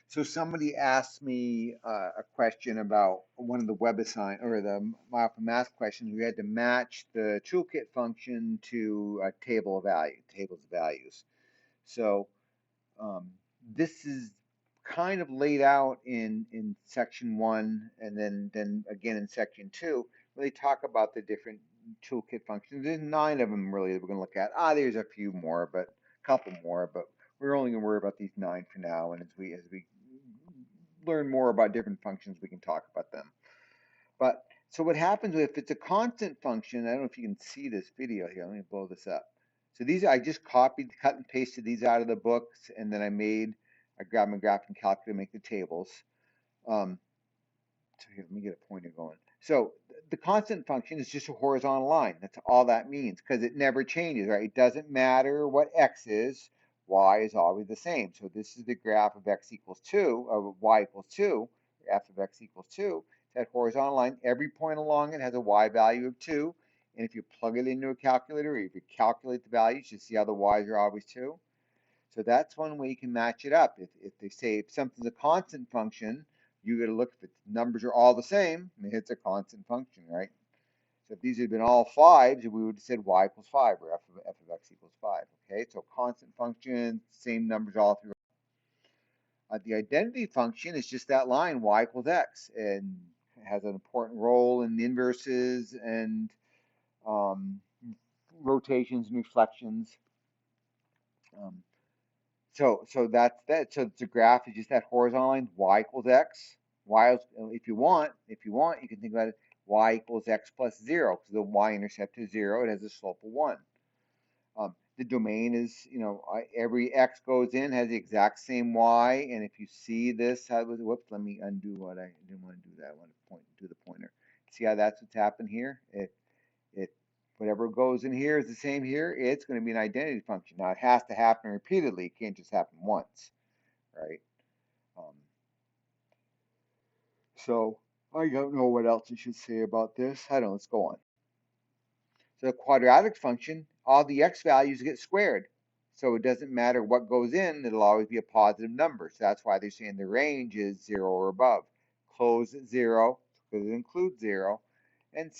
So somebody asked me a question about one of the WebAssign or the Mile for Math questions. We had to match the toolkit function to a table of tables of values. So um, this is kind of laid out in section one, and then again in section two, where they talk about the different toolkit functions. There's 9 of them really that we're going to look at. There's a few more, but a couple more, but we're only going to worry about these 9 for now. And as we learn more about different functions, we can talk about them. But so what happens if it's a constant function? I don't know if you can see this video here. Let me blow this up. So these I just copied, cut and pasted these out of the books, and then I grabbed my graphing calculator to make the tables. Um, so here, let me get a pointer going. So the constant function is just a horizontal line. That's all that means because it never changes, right? It doesn't matter what x is, y is always the same. So this is the graph of x equals 2, of y equals 2, f of x equals 2. That horizontal line, every point along it has a y value of 2. And if you plug it into a calculator, or if you calculate the values, you see how the y's are always 2. So that's one way you can match it up. If they say if something's a constant function, you got to look if its numbers are all the same, it's a constant function, right? So if these had been all 5s, we would have said y equals 5 or f of x equals 5. Okay, so constant function, same numbers all through. The identity function is just that line y equals x, and it has an important role in inverses and um, rotations and reflections. Um, so that's that. So the graph is just that horizontal line, y equals x. If you want, you can think about it, y equals x plus 0, because the y-intercept is 0. It has a slope of 1. The domain is, every x goes in, has the exact same y, and if you see this, whoops, let me undo what I didn't want to do that. I want to do the pointer. See how that's what's happened here? It whatever goes in here is the same here. It's going to be an identity function. Now it has to happen repeatedly. It can't just happen once, right? Um, so I don't know what else I should say about this. I don't know. Let's go on. So the quadratic function, all the x values get squared. So it doesn't matter what goes in, it'll always be a positive number. So that's why they're saying the range is 0 or above. Close at 0 because it includes 0. And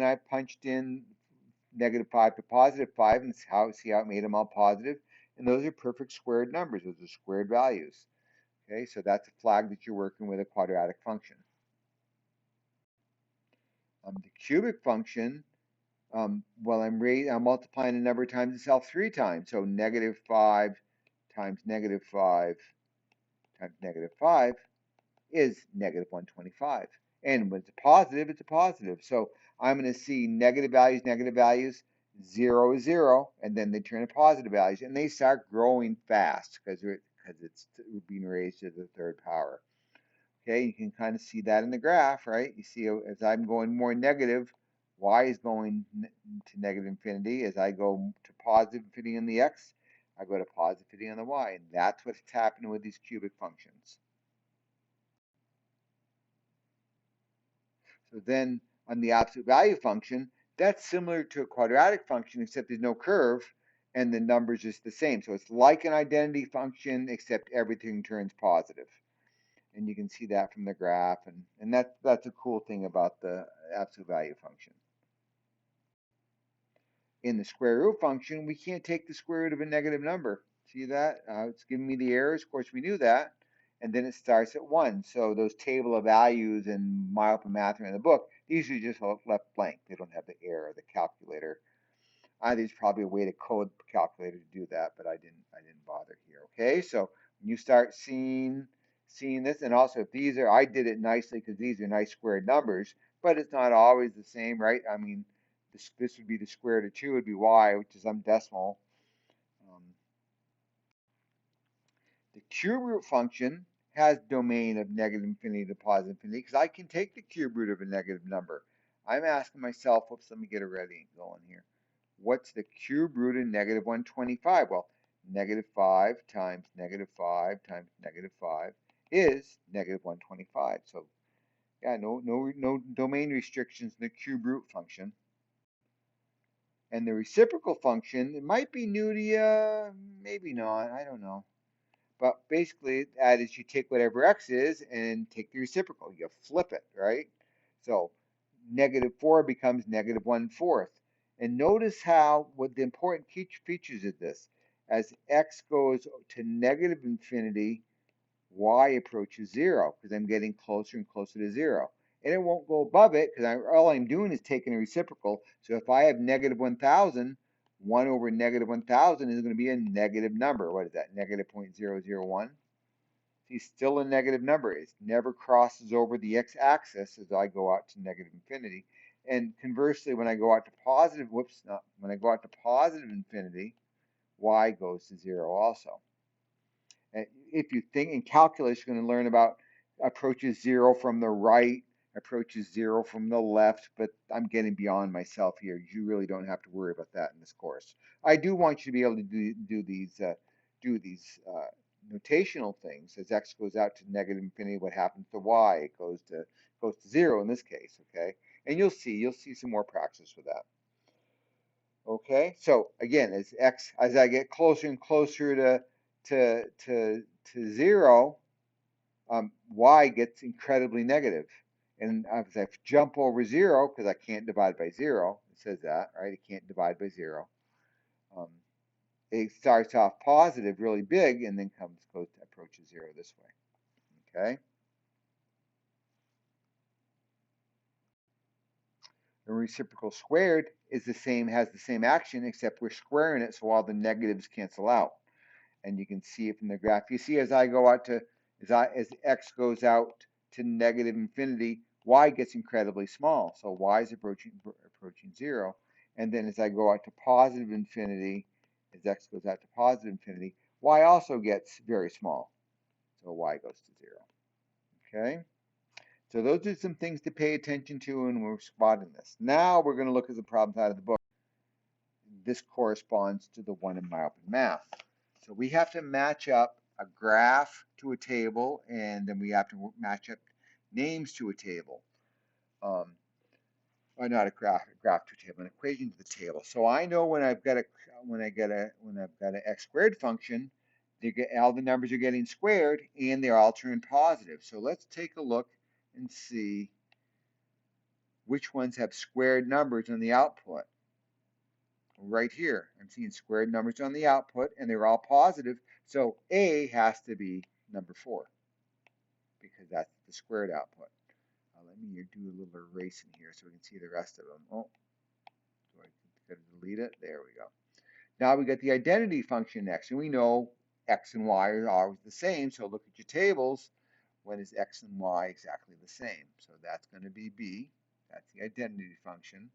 I punched in -5 to +5 and see how it made them all positive. And those are perfect squared numbers. Those are squared values. Okay, so that's a flag that you're working with a quadratic function. The cubic function, well, I'm multiplying the number times itself 3 times. So -5 times -5 times -5 is -125. And when it's a positive. So I'm going to see negative values, 0 is 0, and then they turn to positive values, and they start growing fast because it's being raised to the 3rd power. Okay, you can kind of see that in the graph, right? You see as I'm going more negative, y is going to negative infinity. As I go to positive infinity on the x, I go to positive infinity on the y. And that's what's happening with these cubic functions. So then on the absolute value function, that's similar to a quadratic function, except there's no curve and the number's just the same. So it's like an identity function, except everything turns positive. And you can see that from the graph, and that's a cool thing about the absolute value function. In the square root function, we can't take the square root of a negative number. See that? It's giving me the errors. Of course, we knew that. And then it starts at 1. So those table of values and Mile Math in the book, these are just left blank. They don't have the error, the calculator. There's probably a way to code the calculator to do that, but I didn't bother here. Okay, so when you start seeing this, and also if these are, I did it nicely because these are nice squared numbers, but it's not always the same, right? I mean, this would be the square root of 2 would be y, which is some decimal. Um, the cube root function has domain of negative infinity to positive infinity because I can take the cube root of a negative number. I'm asking myself, oops, let me get it ready and go on here. What's the cube root of -125? Well, -5 times -5 times -5 is -125. So yeah, no domain restrictions in the cube root function. And the reciprocal function, it might be new to you, maybe not, I don't know. But basically, that is you take whatever x is and take the reciprocal. You flip it, right? So -4 becomes -1/4. And notice how, what the important features of this, as x goes to -infinity, y approaches 0, because I'm getting closer and closer to 0. And it won't go above it, because all I'm doing is taking a reciprocal. So if I have -1000, 1 over -1000 is going to be a negative number. What is that? -0.001. See, still a negative number. It never crosses over the x-axis as I go out to -infinity. And conversely, when I go out to positive, when I go out to positive infinity, y goes to 0 also. If you think in calculus, you're going to learn about approaches 0 from the right, approaches 0 from the left, but I'm getting beyond myself here. You really don't have to worry about that in this course. I do want you to be able to do these notational things. As x goes out to -infinity, what happens to y? It goes to 0 in this case, okay? And you'll see some more practice with that. Okay, so again, as I get closer and closer to 0, y gets incredibly negative. And as I jump over 0, because I can't divide by 0, it says that, right? It can't divide by 0. Um, it starts off positive, really big, and then approaches 0 this way. Okay. The reciprocal squared is has the same action, except we're squaring it, so all the negatives cancel out. And you can see it from the graph. You see, as x goes out to -infinity, y gets incredibly small. So y is approaching 0. And then as I go out to positive infinity, as x goes out to positive infinity, y also gets very small. So y goes to 0. Okay. So those are some things to pay attention to when we're spotting this. Now we're going to look at the problems out of the book. This corresponds to the one in my open math. So we have to match up a graph to a table, and then we have to match up names to a table. Or not a graph to a table, an equation to the table. So I know when I've got an x squared function, all the numbers are getting squared and they're all turned positive. So let's take a look and see which ones have squared numbers on the output. Right here, I'm seeing squared numbers on the output and they're all positive. So A has to be number 4 because that's the squared output. Let me do a little erasing here so we can see the rest of them. Oh, so I got to delete it. There we go. Now we got the identity function next, and we know x and y are always the same. So look at your tables. When is x and y exactly the same? So that's going to be B. That's the identity function.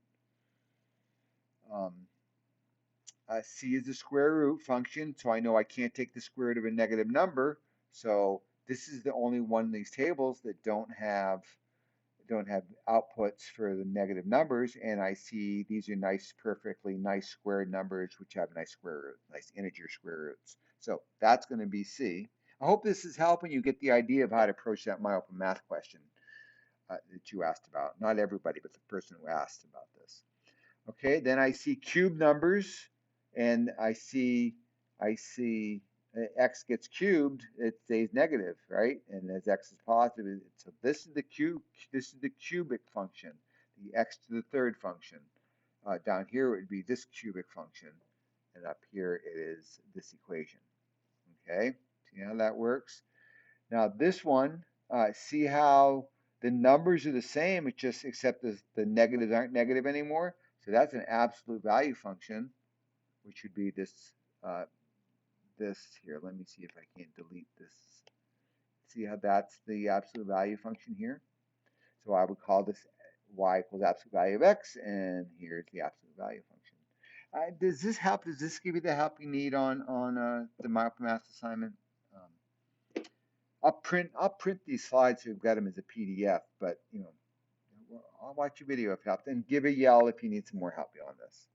C is the square root function, so I know I can't take the square root of a negative number. So this is the only one of these tables that don't have outputs for the negative numbers, and I see these are perfectly nice squared numbers which have nice square roots, nice integer square roots. So that's going to be C. I hope this is helping you get the idea of how to approach that my open math question that you asked about. Not everybody, but the person who asked about this. Okay, then I see cube numbers, and I see x gets cubed, it stays negative, right? And as x is positive, so this is the cubic function, the x to the third function. Down here it would be this cubic function, and up here it is this equation. Okay, see how that works? Now this one, see how the numbers are the same, it's just except the negatives aren't negative anymore. So that's an absolute value function, which would be this here. Let me see if I can't delete this. See how that's the absolute value function here? So I would call this y equals absolute value of x, and here's the absolute value function. Does this help? Does this give you the help you need on the math assignment? I'll print these slides so you've got them as a PDF, but I'll watch your video if it helps, and give a yell if you need some more help beyond this.